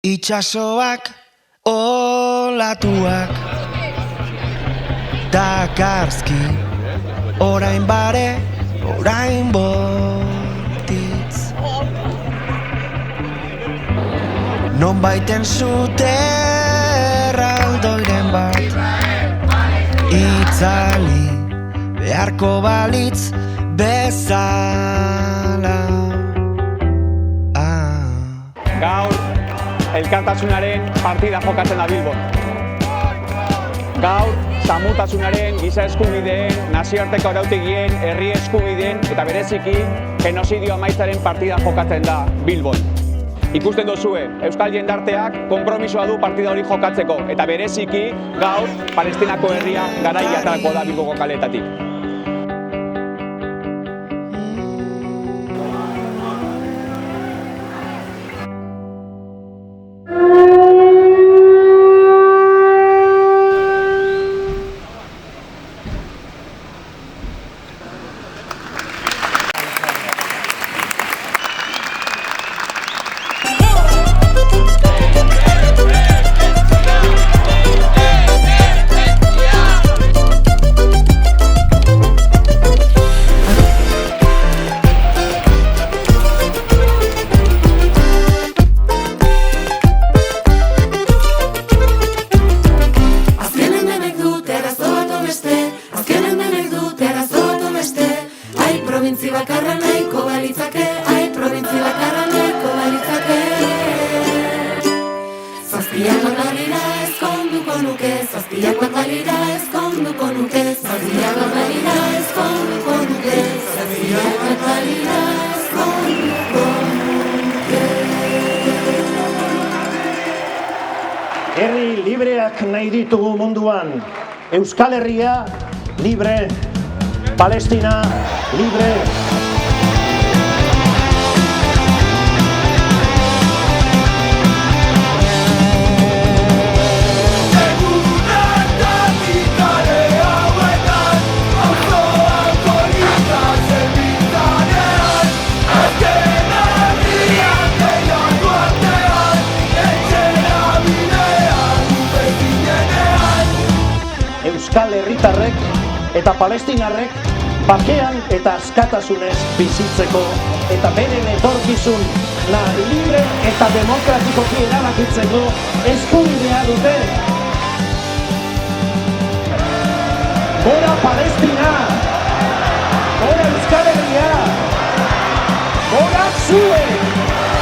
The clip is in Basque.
Itxasoak, olatuak, dakarzki, orain bare, orain bortitz. Non baiten zute erraldoiren bat, itzali beharko balitz bezala. Gaur, elkartasunaren partida jokatzen da Bilbon. Gaur, samutasunaren, giza eskubideen, nazioarteko arautegien, herri eskubideen eta bereziki genozidio amaitzaren partida jokatzen da Bilbon. Ikusten duzue, Euskal jendarteak konpromisoa du partida hori jokatzeko eta bereziki gaur Palestinako herria garaia aterako da Bilboko kaleetatik. Probintzi bakarra nahiko balitzake, ai, probintzi bakarra nahiko balitzake. Zazpiak bat balira ezkonduko nuke, zazpiak bat balira ezkonduko nuke, zazpiak bat balira ezkonduko nuke, zazpiak bat balira ezkonduko nuke. Herri libreak nahi ditugu munduan, Euskal Herria libre, Palestina libre. Euskal herritarrek eta palestinarrek bakean eta askatasunez bizitzeko eta beren etorkizun libre eta demokratikoki erabakitzeko eskubidea dute. Gora Palestina! Gora Euskal Herria! Gora zuek!